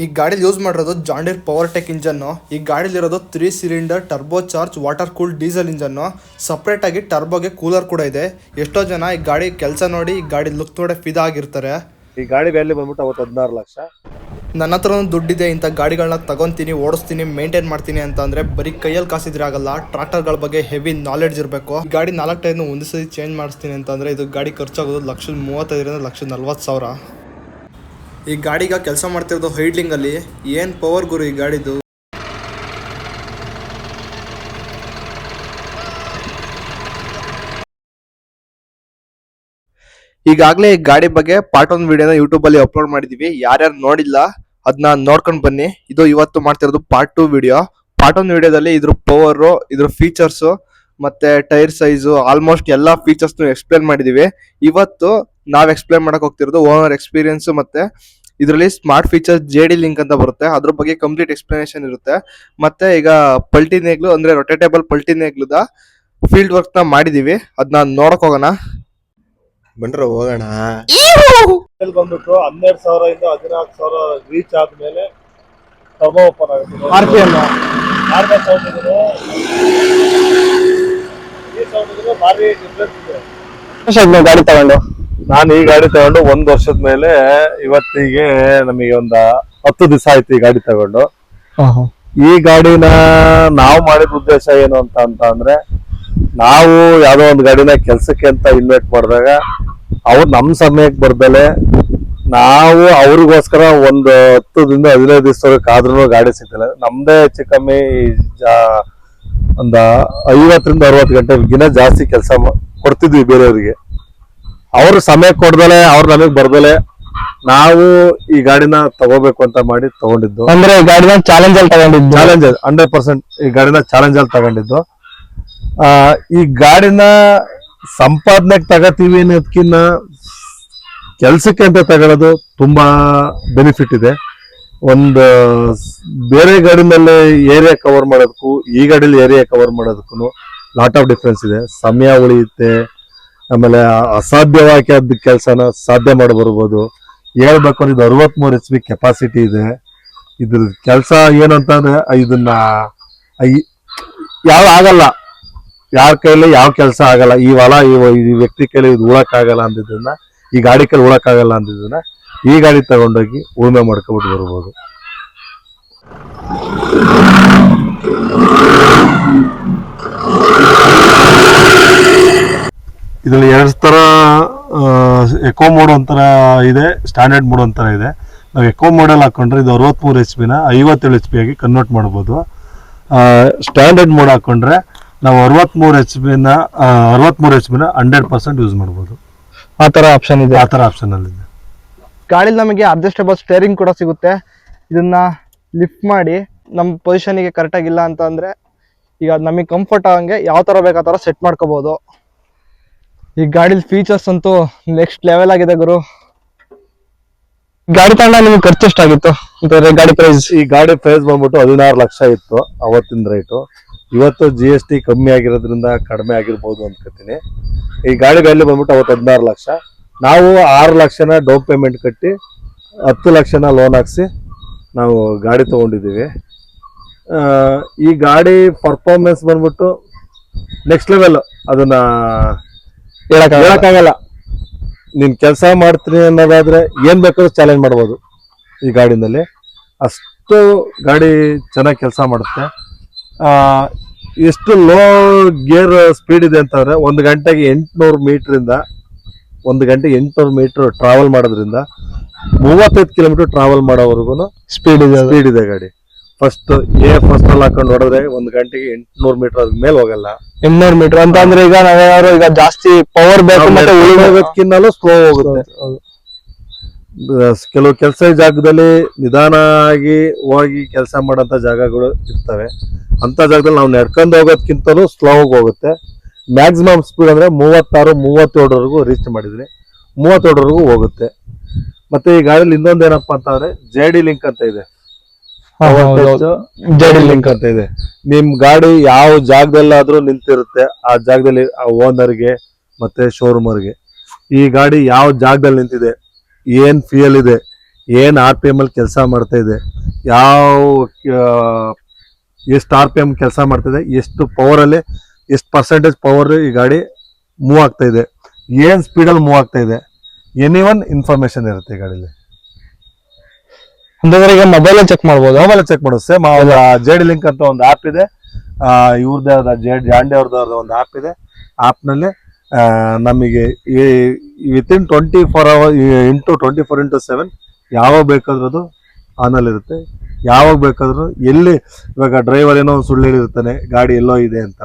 ಈ ಗಾಡಿಲಿ ಯೂಸ್ ಮಾಡಿರೋದು ಜಾಂಡೀರ್ power tech engine. ಈ ಗಾಡಿಲಿರೋದು 3 cylinder turbo charge water cooled diesel engine. Separate ಆಗಿ ಟರ್ಬೋಗೆ ಕೂಲರ್ ಕೂಡ ಇದೆ. ಎಷ್ಟೋ ಜನ ಈ ಗಾಡಿ ಕೆಲಸ ನೋಡಿ ಈ ಗಾಡಿ ಲುಕ್ ನೋಡಿ ಫಿದಾ ಆಗಿರ್ತಾರೆ. ಈ ಗಾಡಿ ವ್ಯಾಲ್ಯೂ ಬಂದ್ಬಿಟ್ಟು ಅವತ್ತು 16 ಲಕ್ಷ. ನನ್ನ ಹತ್ರ ದುಡ್ಡಿದೆ, ಇಂಥ ಗಾಡಿಗಳನ್ನ ತಗೊತೀನಿ, ಓಡಿಸ್ತೀನಿ, ಮೇಂಟೈನ್ ಮಾಡ್ತೀನಿ ಅಂತ ಅಂದರೆ ಬರೀ ಕೈಯಲ್ಲಿ ಕಾಸಿದ್ರೆ ಆಗಲ್ಲ. ಟ್ರಾಕ್ಟರ್ಗಳ ಬಗ್ಗೆ ಹೆವಿ ನಾಲೆಡ್ಜ್ ಇರಬೇಕು. ಈ ಗಾಡಿ 4 ಟೈರ್ನು ಒಂದು ಸತಿ ಚೇಂಜ್ ಮಾಡಿಸ್ತೀನಿ ಅಂತಂದರೆ ಇದು ಗಾಡಿ ಖರ್ಚಾಗೋದು 1,35,000 1,40,000. ಈ ಗಾಡಿಗ ಕೆಲಸ ಮಾಡ್ತಿರೋದು ಹೈಡ್ಲಿಂಗಲ್ಲಿ. ಏನು ಪವರ್ ಗುರು ಈ ಗಾಡಿದು. ಈಗಾಗಲೇ ಈ ಗಾಡಿ ಬಗ್ಗೆ ಪಾರ್ಟ್ 1 ವಿಡಿಯೋನ ಯೂಟ್ಯೂಬಲ್ಲಿ ಅಪ್ಲೋಡ್ ಮಾಡಿದ್ದೀವಿ. ಯಾರ್ಯಾರು ನೋಡಿಲ್ಲ ಅದನ್ನ ನೋಡ್ಕೊಂಡು ಬನ್ನಿ. ಇದು ಇವತ್ತು ಮಾಡ್ತಿರೋದು ಪಾರ್ಟ್ 2 ವಿಡಿಯೋ. ಪಾರ್ಟ್ 1 ವಿಡಿಯೋದಲ್ಲಿ ಇದ್ರ ಪವರು, ಇದ್ರ ಫೀಚರ್ಸು ಮತ್ತೆ ಟೈರ್ ಸೈಜು ಆಲ್ಮೋಸ್ಟ್ ಎಲ್ಲ ಫೀಚರ್ಸ್ನು ಎಕ್ಸ್ಪ್ಲೇನ್ ಮಾಡಿದ್ದೀವಿ. ಇವತ್ತು ನಾವು ಎಕ್ಸ್ಪ್ಲೇನ್ ಮಾಡಕ್ ಹೋಗ್ತಿರೋದು ಓನರ್ ಎಕ್ಸ್ಪೀರಿಯನ್ಸ್ ಮತ್ತೆ ಇದರಲ್ಲಿ ಸ್ಮಾರ್ಟ್ ಫೀಚರ್ JD ಲಿಂಕ್ ಅಂತ ಬರುತ್ತೆ, ಅದ್ರ ಬಗ್ಗೆ ಕಂಪ್ಲೀಟ್ ಎಕ್ಸ್ಪ್ಲನೇಷನ್ ಇರುತ್ತೆ. ಮತ್ತೆ ಈಗ ಪಲ್ಟಿ ನೇಗ್ಲು ಅಂದ್ರೆ ರೊಟೇಟೇಬಲ್ ಪಲ್ಟಿ ನೇಗ್ಲುದ ಫೀಲ್ಡ್ ವರ್ಕ್ ನ ಮಾಡಿದೀವಿ, ಅದನ್ನ ನೋಡಕ್ ಹೋಗೋಣ ಬಂದ್ರೆ ಹೋಗೋಣ. ಬಂದ್ಬಿಟ್ಟು 12,000 ಇಂದ 14,000 ರೀಚ್ ಆದ್ಮೇಲೆ ಟರ್ಬೋ ಓಪನ್ ಆಗುತ್ತೆ. RPM ಭಾರಿ ಡಿಫ್ರೆನ್ಸ್ ಇದೆ. ಗಾಡಿ ತಗೊಂಡು ನಾನು ಈ ಗಾಡಿ ತಗೊಂಡು 1 ವರ್ಷದ ಮೇಲೆ ಇವತ್ತಿಗೆ ನಮಗೆ ಒಂದು 10 ದಿವಸ ಆಯ್ತು ಈ ಗಾಡಿ ತಗೊಂಡು. ಈ ಗಾಡಿನ ನಾವು ಮಾಡಿದ ಉದ್ದೇಶ ಏನು ಅಂತ ಅಂದ್ರೆ, ನಾವು ಯಾವ್ದೋ ಒಂದು ಗಾಡಿನ ಕೆಲ್ಸಕ್ಕೆ ಅಂತ ಇನ್ವೆಸ್ಟ್ ಮಾಡಿದಾಗ ಅವ್ರು ನಮ್ ಸಮಯಕ್ಕೆ ಬರ್ದಲೆ ನಾವು ಅವ್ರಿಗೋಸ್ಕರ ಒಂದು 10 ದಿಂದ 15 ದಿವಸಕ್ಕೆ ಆದ್ರೂ ಗಾಡಿ ಸಿಗ್ತಿಲ್ಲ. ನಮ್ದೇ ಹೆಚ್ಚು ಕಮ್ಮಿ ಒಂದು 50 ರಿಂದ 60 ಗಂಟೆಗಿನ್ನ ಜಾಸ್ತಿ ಕೆಲಸ ಕೊಡ್ತಿದ್ವಿ ಬೇರೆಯವ್ರಿಗೆ. ಅವ್ರ ಸಮಯ ಕೊಡ್ದಲೆ ಅವ್ರು ನಮಗ್ ಬರ್ದಲೆ ನಾವು ಈ ಗಾಡಿನ ತಗೋಬೇಕು ಅಂತ ಮಾಡಿ ತಗೊಂಡಿದ್ದು. ಅಂದ್ರೆ ಗಾಡಿನ ಚಾಲೆಂಜ್ ಅಲ್ಲಿ ತಗೊಂಡಿದ್ದು. ಚಾಲೆಂಜ್ 100% ಈ ಗಾಡಿನ ಚಾಲೆಂಜ್ ಅಲ್ಲಿ ತಗೊಂಡಿದ್ದು. ಈ ಗಾಡಿನ ಸಂಪಾದನೆಗೆ ತಗೋತೀವಿ ಅನ್ನೋದಕ್ಕಿಂತ ಕೆಲ್ಸಕ್ಕೆ ಅಂತ ತಗೊಳ್ಳೋದು ತುಂಬಾ ಬೆನಿಫಿಟ್ ಇದೆ. ಒಂದು ಬೇರೆ ಗಾಡಿನಲ್ಲಿ ಏರಿಯಾ ಕವರ್ ಮಾಡೋದಕ್ಕೂ ಈ ಗಾಡಿಲಿ ಏರಿಯಾ ಕವರ್ ಮಾಡೋದಕ್ಕೂ ಲಾಟ್ ಆಫ್ ಡಿಫ್ರೆನ್ಸ್ ಇದೆ. ಸಮಯ ಉಳಿಯುತ್ತೆ, ಆಮೇಲೆ ಅಸಾಧ್ಯವಾದ ಕೆಲಸನ ಸಾಧ್ಯ ಮಾಡಿ ಬರ್ಬೋದು. ಹೇಳ್ಬೇಕು ಅಂದ್ರೆ ಇದು 63 HP ಕೆಪಾಸಿಟಿ ಇದೆ. ಇದ್ರ ಕೆಲಸ ಏನಂತಂದ್ರೆ ಇದನ್ನ ಯಾವ ಆಗಲ್ಲ, ಯಾರ ಕೈಲಿ ಯಾವ ಕೆಲಸ ಆಗಲ್ಲ. ಈ ಹೊಲ ಈ ವ್ಯಕ್ತಿ ಕೈಲಿ ಇದು ಉಳಕ್ ಆಗಲ್ಲ ಅಂದಿದ್ದನ್ನ, ಈ ಗಾಡಿ ಕೈಲಿ ಉಳಕ್ ಆಗಲ್ಲ ಅಂದಿದ್ದನ್ನ ಈ ಗಾಡಿ ತಗೊಂಡೋಗಿ ಉಳುಮೆ ಮಾಡ್ಕೊಬಿಟ್ಟು ಬರ್ಬೋದು. ಇದ್ರಲ್ಲಿ 2 ತರ ಎಕೋ ಮೋಡ್ ಒಂಥರ ಇದೆ, ಸ್ಟ್ಯಾಂಡರ್ಡ್ ಮೋಡ್ ಒಂಥರ ಇದೆ. ನಾವು ಎಕೋ ಮೋಡಲ್ಲಿ ಹಾಕೊಂಡ್ರೆ ಇದು 63 HP ನ 57 HP ಆಗಿ ಕನ್ವರ್ಟ್ ಮಾಡ್ಬೋದು. ಸ್ಟ್ಯಾಂಡರ್ಡ್ ಮೋಡ್ ಹಾಕೊಂಡ್ರೆ ನಾವು 63 HP ನ 100% ಯೂಸ್ ಮಾಡ್ಬೋದು. ಆ ತರ ಆಪ್ಷನ್ ಇದೆ. ಆ ತರ ಆಪ್ಷನ್ ಅಲ್ಲಿ ಇದೆ. ಗಾಡಿಲಿ ನಮಗೆ ಅಡ್ಜಸ್ಟಬಲ್ ಸ್ಟೇರಿಂಗ್ ಕೂಡ ಸಿಗುತ್ತೆ. ಇದನ್ನ ಲಿಫ್ಟ್ ಮಾಡಿ ನಮ್ಮ ಪೊಸಿಷನ್ಗೆ ಕರೆಕ್ಟ್ ಆಗಿಲ್ಲ ಅಂತ ಅಂದ್ರೆ ಈಗ ನಮಗೆ ಕಂಫರ್ಟ್ ಆಗಂಗೆ ಯಾವ ತರ ಬೇಕು ಆ ತರ ಸೆಟ್ ಮಾಡ್ಕೋಬಹುದು. ಈ ಗಾಡಿಲಿ ಫೀಚರ್ಸ್ ಅಂತೂ ನೆಕ್ಸ್ಟ್ ಲೆವೆಲ್ ಆಗಿದೆ ಗುರು. ಗಾಡಿ ತಗೊಂಡ ನಿಮ್ಗೆ ಖರ್ಚು ಎಷ್ಟಾಗಿತ್ತು ಗಾಡಿ ಪ್ರೈಸ್? ಈ ಗಾಡಿ ಪ್ರೈಸ್ ಬಂದ್ಬಿಟ್ಟು 16 ಲಕ್ಷ ಇತ್ತು ಅವತ್ತಿನ ರೇಟು. ಇವತ್ತು GST ಕಮ್ಮಿ ಆಗಿರೋದ್ರಿಂದ ಕಡಿಮೆ ಆಗಿರ್ಬೋದು ಅನ್ಕೋತೀನಿ. ಈ ಗಾಡಿ ವ್ಯಾಲ್ಯೂ ಬಂದ್ಬಿಟ್ಟು ಅವತ್ತು 16 ಲಕ್ಷ. ನಾವು 6 ಲಕ್ಷನ ಡೌನ್ ಪೇಮೆಂಟ್ ಕಟ್ಟಿ 10 ಲಕ್ಷನ ಲೋನ್ ಹಾಕ್ಸಿ ನಾವು ಗಾಡಿ ತಗೊಂಡಿದ್ದೀವಿ. ಈ ಗಾಡಿ ಪರ್ಫಾರ್ಮೆನ್ಸ್ ಬಂದ್ಬಿಟ್ಟು ನೆಕ್ಸ್ಟ್ ಲೆವೆಲ್. ಅದನ್ನ ಹೇಳಕ್ಕಾಗಲ್ಲ. ನೀನ್ ಕೆಲಸ ಮಾಡ್ತೀನಿ ಅನ್ನೋದಾದ್ರೆ ಏನ್ ಬೇಕಾದ್ರೂ ಚಾಲೆಂಜ್ ಮಾಡ್ಬೋದು ಈ ಗಾಡಿನಲ್ಲಿ. ಅಷ್ಟು ಗಾಡಿ ಚೆನ್ನಾಗಿ ಕೆಲಸ ಮಾಡುತ್ತೆ. ಎಷ್ಟು ಲೋ ಗೇರ್ ಸ್ಪೀಡ್ ಇದೆ ಅಂತಂದ್ರೆ 1 ಗಂಟೆಗೆ 800 ಮೀಟರ್ 1 ಗಂಟೆಗೆ 800 ಮೀಟರ್ ಟ್ರಾವೆಲ್ ಮಾಡೋದ್ರಿಂದ 35 ಕಿಲೋಮೀಟರ್ ಟ್ರಾವೆಲ್ ಮಾಡೋವರೆಗೂ ಸ್ಪೀಡ್ ಇದೆ ಗಾಡಿ. ಫಸ್ಟ್ ಅಲ್ಲಿ ಹಾಕೊಂಡು ನೋಡಿದ್ರೆ 1 ಗಂಟೆಗೆ 800 ಮೀಟರ್ ಮೇಲೆ ಹೋಗಲ್ಲ. 800 ಮೀಟರ್ ಅಂತ ಅಂದ್ರೆ ಈಗ ನಾವೇನಾದ್ರು ಈಗ ಜಾಸ್ತಿ ಪವರ್ ಬೇಕು ಮತ್ತೆ ಹೋಗೋದಕ್ಕಿಂತಲೂ ಸ್ಲೋ ಹೋಗುತ್ತೆ. ಕೆಲವು ಕೆಲಸ ಜಾಗದಲ್ಲಿ ನಿಧಾನಾಗಿ ಹೋಗಿ ಕೆಲಸ ಮಾಡೋಂಥ ಜಾಗಗಳು ಇರ್ತವೆ. ಅಂತ ಜಾಗದಲ್ಲಿ ನಾವು ನಡ್ಕೊಂಡು ಹೋಗೋದಕ್ಕಿಂತಲೂ ಸ್ಲೋ ಹೋಗುತ್ತೆ. ಮ್ಯಾಕ್ಸಿಮಮ್ ಸ್ಪೀಡ್ ಅಂದ್ರೆ 36-37ವರೆಗೂ ರೀಚ್ ಮಾಡಿದ್ರಿ, 37ವರೆಗೂ ಹೋಗುತ್ತೆ. ಮತ್ತೆ ಈ ಗಾಡಿಯಲ್ಲಿ ಇನ್ನೊಂದು ಏನಪ್ಪಾ ಅಂತಂದ್ರೆ JD ಲಿಂಕ್ ಅಂತ ಇದೆ. JD ಲಿಂಕ್ ಅಂತ ಇದೆ. ನಿಮ್ ಗಾಡಿ ಯಾವ ಜಾಗದಲ್ಲಾದ್ರೂ ನಿಂತಿರುತ್ತೆ, ಆ ಜಾಗದಲ್ಲಿ ಆ ಓನರ್ಗೆ ಮತ್ತೆ ಶೋರೂಮರ್ಗೆ ಈ ಗಾಡಿ ಯಾವ ಜಾಗದಲ್ಲಿ ನಿಂತಿದೆ, ಏನ್ ಫ್ಯೂಯಲ್ ಇದೆ, ಏನ್ RPM ಅಲ್ಲಿ ಕೆಲಸ ಮಾಡ್ತಾ ಇದೆ, ಯಾವ ಎಷ್ಟು RPM ಕೆಲಸ ಮಾಡ್ತಿದೆ, ಎಷ್ಟು ಪವರ್ ಅಲ್ಲಿ ಎಷ್ಟು ಪರ್ಸೆಂಟೇಜ್ ಪವರ್ ಈ ಗಾಡಿ ಮೂವ್ ಆಗ್ತಾ ಇದೆ, ಏನ್ ಸ್ಪೀಡಲ್ಲಿ ಮೂವ್ ಆಗ್ತಾ ಇದೆ, ಎನಿ ಒನ್ ಇನ್ಫಾರ್ಮೇಶನ್ ಇರುತ್ತೆ ಈ ಗಾಡಿಲಿ. ಅಂದ್ರೆ ಈಗ ಮೊಬೈಲ್ ಚೆಕ್ ಮಾಡ್ಬೋದು. ಮೊಬೈಲ್ ಚೆಕ್ ಮಾಡೋದು. ಸೇಮ್ JD ಲಿಂಕ್ ಅಂತ ಒಂದು ಆ್ಯಪ್ ಇದೆ, ಇವ್ರದ್ದೇ ಜಾಂಡೆ ಅವ್ರದ್ದು ಒಂದು ಆ್ಯಪ್ ಇದೆ. ಆ್ಯಪ್ನಲ್ಲಿ ನಮಗೆ ವಿತಿನ್ 24/7 ಯಾವಾಗ ಬೇಕಾದ್ರೂ ಅದು ಆನಲ್ಲಿರುತ್ತೆ. ಯಾವಾಗ ಬೇಕಾದ್ರೂ ಎಲ್ಲಿ, ಇವಾಗ ಡ್ರೈವರ್ ಏನೋ ಒಂದು ಸುಳ್ಳು ಹೇಳಿರ್ತಾನೆ ಗಾಡಿ ಎಲ್ಲೋ ಇದೆ ಅಂತ,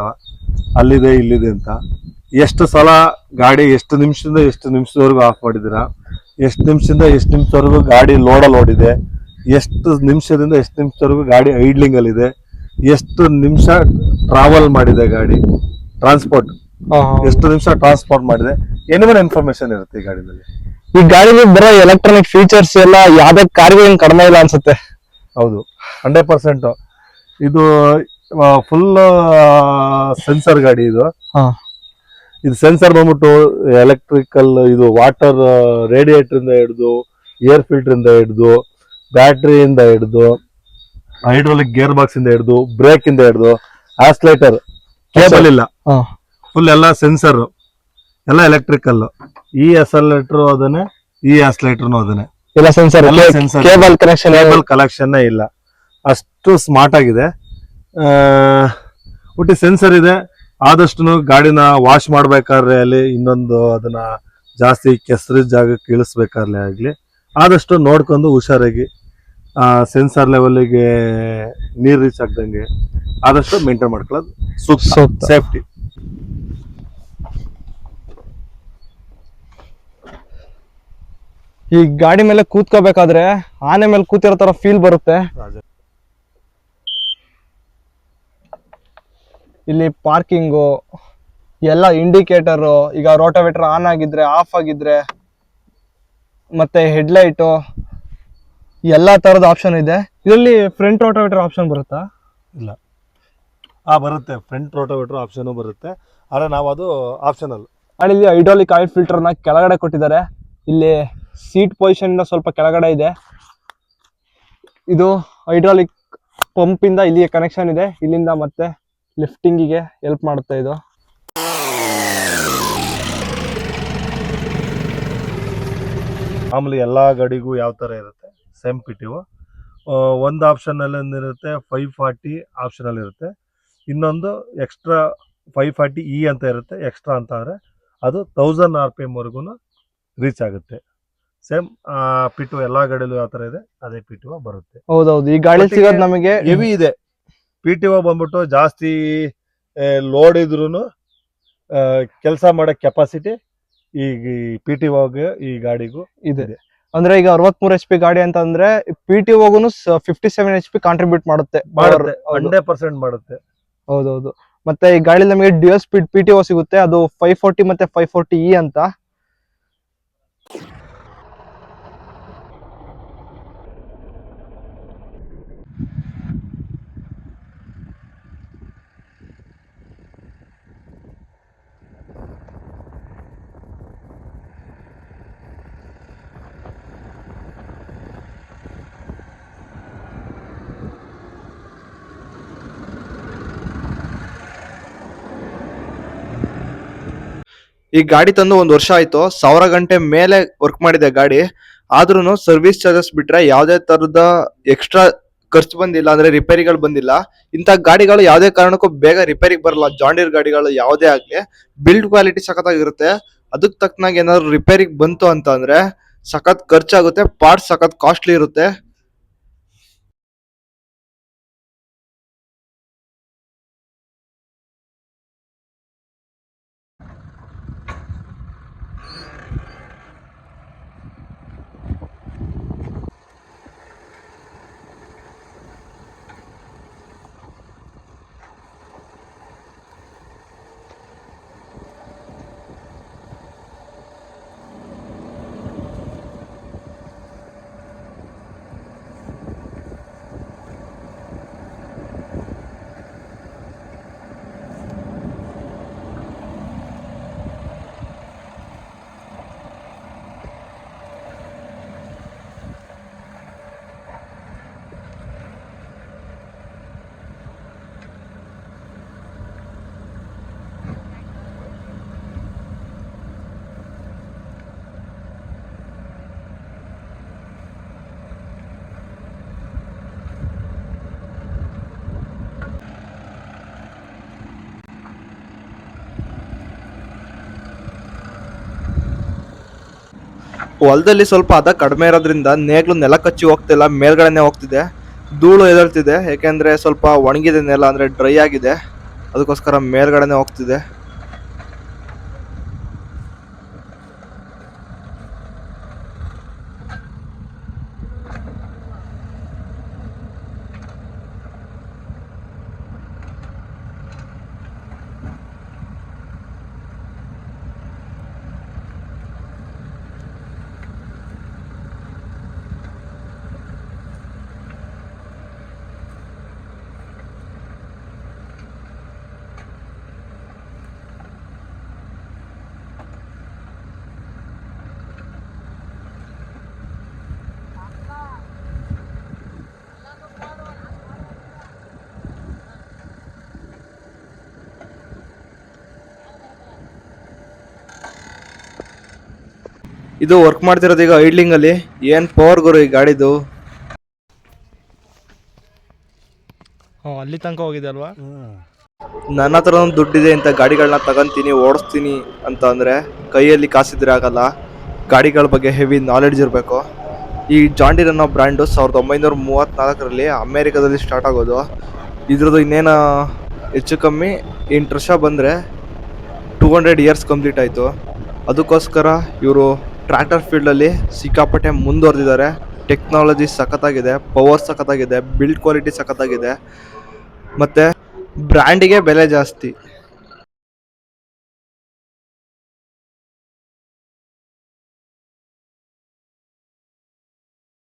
ಅಲ್ಲಿದೆ ಇಲ್ಲಿದೆ ಅಂತ, ಎಷ್ಟು ಸಲ ಗಾಡಿ ಎಷ್ಟು ನಿಮಿಷದವರೆಗೂ ಆಫ್ ಮಾಡಿದ್ದೀರಾ, ಎಷ್ಟು ನಿಮಿಷದವರೆಗೂ ಗಾಡಿ ಲೋಡಲ್ಲಿ ಓಡಿದೆ, ಎಷ್ಟು ನಿಮಿಷದವರೆಗೂ ಗಾಡಿ ಐಡ್ಲಿಂಗ್ ಅಲ್ಲಿದೆ, ಎಷ್ಟು ನಿಮಿಷ ಟ್ರಾವೆಲ್ ಮಾಡಿದೆ ಗಾಡಿ, ಟ್ರಾನ್ಸ್ಪೋರ್ಟ್ ಎಷ್ಟು ನಿಮಿಷ ಟ್ರಾನ್ಸ್ಪೋರ್ಟ್ ಮಾಡಿದೆ, ಏನೇನು ಇನ್ಫಾರ್ಮೇಶನ್ ಇರುತ್ತೆ ಈ ಗಾಡಿನಲ್ಲಿ. ಈ ಗಾಡಿಲಿ ಬರೋ ಎಲೆಕ್ಟ್ರಾನಿಕ್ ಫೀಚರ್ಸ್ ಎಲ್ಲ ಯಾವ್ದೇ ಕಾರ್ಗೆ ಕಡಿಮೆ ಇಲ್ಲ ಅನ್ಸುತ್ತೆ. ಹೌದು, 100%. ಇದು ಫುಲ್ ಸೆನ್ಸರ್ ಗಾಡಿ ಇದು. ಸೆನ್ಸರ್ ಬಂದ್ಬಿಟ್ಟು ಎಲೆಕ್ಟ್ರಿಕಲ್, ಇದು ವಾಟರ್ ರೇಡಿಯೇಟರ್ ಇಂದ ಹಿಡಿದು, ಏರ್ ಫಿಲ್ಟರ್ ಇಂದ ಹಿಡಿದು, ಬ್ಯಾಟ್ರಿಯಿಂದ ಹಿಡಿದು, ಹೈಡ್ರಾಲಿಕ್ ಗೇರ್ ಬಾಕ್ಸ್ ಇಂದ ಹಿಡಿದು, ಬ್ರೇಕ್ ಇಂದ ಹಿಡಿದು, ಆಕ್ಸಿಲೇಟರ್, ಕೇಬಲ್ ಇಲ್ಲ, ಫುಲ್ ಎಲ್ಲ ಸೆನ್ಸರ್, ಎಲ್ಲ ಎಲೆಕ್ಟ್ರಿಕಲ್. ಈ ಆಕ್ಸಿಲೇಟರ್ ಅದನ್ನೇ, ಈ ಆಕ್ಸಿಲೇಟರ್ನು ಅದನ್ನೇ, ಎಲ್ಲ ಸೆನ್ಸರ್, ಕೇಬಲ್ ಕಲೆಕ್ಷನ್ ಇಲ್ಲ. ಅಷ್ಟು ಸ್ಮಾರ್ಟ್ ಆಗಿದೆ. ಒಟ್ಟು ಸೆನ್ಸರ್ ಇದೆ. ಆದಷ್ಟು ಗಾಡಿನ ವಾಶ್ ಮಾಡ್ಬೇಕಾದ್ರೆ ಅಲ್ಲಿ ಇನ್ನೊಂದು ಅದನ್ನ ಜಾಸ್ತಿ ಕೆಸರು ಜಾಗಕ್ಕೆ ಇಳಿಸ್ಬೇಕಾದ್ರೆ ಆಗ್ಲಿ, ಆದಷ್ಟು ನೋಡ್ಕೊಂಡು ಹುಷಾರಾಗಿ ಸೆನ್ಸರ್ ಲೆವೆಲ್ಗೆ ನೀರು ರೀಚ್ ಆಗ್ದಂಗೆ ಆದಷ್ಟು ಮೇಂಟೈನ್ ಮಾಡ್ಕೊಳ್ಳೋದು ಸೂಕ್ತ, ಸೇಫ್ಟಿ. ಈ ಗಾಡಿ ಮೇಲೆ ಕೂತ್ಕೋಬೇಕಾದ್ರೆ ಆನೆ ಮೇಲೆ ಕೂತಿರೋ ತರ ಫೀಲ್ ಬರುತ್ತೆ. ಇಲ್ಲಿ ಪಾರ್ಕಿಂಗು ಎಲ್ಲ ಇಂಡಿಕೇಟರು, ಈಗ ರೋಟೋವೇಟರ್ ಆನ್ ಆಗಿದ್ರೆ, ಆಫ್ ಆಗಿದ್ರೆ, ಮತ್ತೆ ಹೆಡ್ಲೈಟು, ಎಲ್ಲಾ ತರದ ಆಪ್ಷನ್ ಇದೆ. ಇದರಲ್ಲಿ ಫ್ರಂಟ್ ರೋಟೋವೇಟರ್ ಆಪ್ಷನ್ ಬರುತ್ತಾ? ಇಲ್ಲ, ಬರುತ್ತೆ, ಫ್ರಂಟ್ ರೋಟೋವೇಟರ್ ಆಪ್ಷನ್ ಬರುತ್ತೆ, ಆದ್ರೆ ನಾವು ಅದು ಆಪ್ಷನಲ್. ಅಲ್ಲಿ ಇಲ್ಲಿ ಹೈಡ್ರಾಲಿಕ್ ಆಯಿಲ್ ಫಿಲ್ಟರ್ನ ಕೆಳಗಡೆ ಕೊಟ್ಟಿದ್ದಾರೆ. ಇಲ್ಲಿ ಸೀಟ್ ಪೊಸಿಷನ್ ಇಂದ ಸ್ವಲ್ಪ ಕೆಳಗಡೆ ಇದೆ. ಇದು ಹೈಡ್ರಾಲಿಕ್ ಪಂಪ್ ಇಂದ ಇಲ್ಲಿಗೆ ಕನೆಕ್ಷನ್ ಇದೆ. ಇಲ್ಲಿಂದ ಮತ್ತೆ ಲಿಫ್ಟಿಂಗಿಗೆ ಹೆಲ್ಪ್ ಮಾಡುತ್ತೆ ಇದು. ಮಾಮೂಲಿ ಎಲ್ಲಾ ಗಾಡಿಗೂ ಯಾವ ತರ ಇರುತ್ತೆ ಸೇಮ್ PTO. ಒಂದು ಆಪ್ಷನ್ ಅಲ್ಲಿ ಏನಿರುತ್ತೆ 540 ಆಪ್ಷನ್ ಅಲ್ಲಿ ಇರುತ್ತೆ, ಇನ್ನೊಂದು ಎಕ್ಸ್ಟ್ರಾ 540E ಅಂತ ಇರುತ್ತೆ. ಎಕ್ಸ್ಟ್ರಾ ಅಂತ ಅಂದ್ರೆ ಅದು 1000 RPM ವರೆಗೂ ರೀಚ್ ಆಗುತ್ತೆ. ಸೇಮ್ PTO ಎಲ್ಲಾ ಗಾಡಿಲೂ ಯಾವ ತರ ಇದೆ ಅದೇ PTO ಬರುತ್ತೆ. ಹೌದೌದು, ಈ ಗಾಡಿ ಸಿಗೋದು ನಮಗೆ ಹೆವಿ ಇದೆ. PTO ಬಂದ್ಬಿಟ್ಟು ಜಾಸ್ತಿ ಲೋಡ್ ಇದ್ರೂ ಕೆಲಸ ಮಾಡೋ ಕೆಪಾಸಿಟಿ ಈಗ PTOಗೆ ಈ ಗಾಡಿಗೂ ಇದೆ. ಅಂದ್ರೆ ಈಗ 63 HP ಗಾಡಿ ಅಂತ ಅಂದ್ರೆ PTOಗೂ 57 HP ಕಾಂಟ್ರಿಬ್ಯೂಟ್ ಮಾಡುತ್ತೆ. 100% ಮಾಡುತ್ತೆ. ಹೌದೌದು. ಮತ್ತೆ ಈ ಗಾಡಿ ನಮಗೆ ಡ್ಯುಯಲ್ ಸ್ಪೀಡ್ PTO ಸಿಗುತ್ತೆ, ಅದು 540 ಮತ್ತೆ 540E ಅಂತ. ಈ ಗಾಡಿ ತಂದು 1 ವರ್ಷ ಆಯ್ತು. 1000 ಗಂಟೆ ಮೇಲೆ ವರ್ಕ್ ಮಾಡಿದೆ ಗಾಡಿ. ಆದ್ರೂ ಸರ್ವಿಸ್ ಚಾರ್ಜಸ್ ಬಿಟ್ರೆ ಯಾವ್ದೇ ತರದ ಎಕ್ಸ್ಟ್ರಾ ಖರ್ಚು ಬಂದಿಲ್ಲ, ಅಂದ್ರೆ ರಿಪೇರಿಗಳು ಬಂದಿಲ್ಲ. ಇಂಥ ಗಾಡಿಗಳು ಯಾವ್ದೇ ಕಾರಣಕ್ಕೂ ಬೇಗ ರಿಪೇರಿಗೆ ಬರಲ್ಲ. ಜಾಂಡೀರ್ ಗಾಡಿಗಳು ಯಾವುದೇ ಆಗ್ಲಿ ಬಿಲ್ಡ್ ಕ್ವಾಲಿಟಿ ಸಖತ್ತಾಗಿರುತ್ತೆ. ಅದಕ್ಕೆ ತಕ್ಕನಾಗ ಏನಾದ್ರು ರಿಪೇರಿಗೆ ಬಂತು ಅಂತ ಅಂದ್ರೆ ಸಖತ್ ಖರ್ಚಾಗುತ್ತೆ, ಪಾರ್ಟ್ಸ್ ಸಖತ್ ಕಾಸ್ಟ್ಲಿ ಇರುತ್ತೆ. ಹೊಲದಲ್ಲಿ ಸ್ವಲ್ಪ ಹದ ಕಡಿಮೆ ಇರೋದ್ರಿಂದ ನೇಗ್ಲು ನೆಲ ಕಚ್ಚಿ ಹೋಗ್ತಿಲ್ಲ, ಮೇಲ್ಗಡೆನೆ ಹೋಗ್ತಿದೆ. ಧೂಳು ಎದಳ್ತಿದೆ, ಯಾಕೆಂದ್ರೆ ಸ್ವಲ್ಪ ಒಣಗಿದೆ ನೆಲ, ಅಂದ್ರೆ ಡ್ರೈ ಆಗಿದೆ. ಅದಕ್ಕೋಸ್ಕರ ಮೇಲ್ಗಡೆನೆ ಹೋಗ್ತಿದೆ. ಇದು ವರ್ಕ್ ಮಾಡ್ತಿರೋದು ಈಗ ಐಡ್ಲಿಂಗ್ ಅಲ್ಲಿ. ಏನ್ ಪವರ್ ಗುರು ಈ ಗಾಡಿದು. ಅಲ್ಲಿ ತನಕ ಹೋಗಿದೆ ಅಲ್ವಾ? ನನ್ನ ಹತ್ರ ಒಂದು ದುಡ್ಡಿದೆ ಅಂತ ಗಾಡಿಗಳನ್ನ ತಗೊಂತೀನಿ, ಓಡಿಸ್ತೀನಿ ಅಂತ ಅಂದ್ರೆ ಕೈಯಲ್ಲಿ ಕಾಸಿದ್ರೆ ಆಗಲ್ಲ. ಗಾಡಿಗಳ ಬಗ್ಗೆ ಹೆವಿ ನಾಲೆಡ್ಜ್ ಇರಬೇಕು. ಈ ಜಾಂಡೀರ್ ಅನ್ನೋ ಬ್ರ್ಯಾಂಡು 1934ರಲ್ಲಿ ಅಮೇರಿಕಾದಲ್ಲಿ ಸ್ಟಾರ್ಟ್ ಆಗೋದು. ಇದ್ರದ್ದು ಇನ್ನೇನು ಹೆಚ್ಚು ಕಮ್ಮಿ 8 ವರ್ಷ ಬಂದರೆ 200 ಇಯರ್ಸ್ ಕಂಪ್ಲೀಟ್ ಆಯಿತು. ಅದಕ್ಕೋಸ್ಕರ ಇವರು ಟ್ರ್ಯಾಕ್ಟರ್ ಫೀಲ್ಡಲ್ಲಿ ಸಿಕ್ಕಾಪಟ್ಟೆ ಮುಂದುವರೆದಿದ್ದಾರೆ. ಟೆಕ್ನಾಲಜಿ ಸಖತ್ತಾಗಿದೆ, ಪವರ್ ಸಖತ್ತಾಗಿದೆ, ಬಿಲ್ಡ್ ಕ್ವಾಲಿಟಿ ಸಖತ್ತಾಗಿದೆ, ಮತ್ತು ಬ್ರ್ಯಾಂಡಿಗೆ ಬೆಲೆ ಜಾಸ್ತಿ.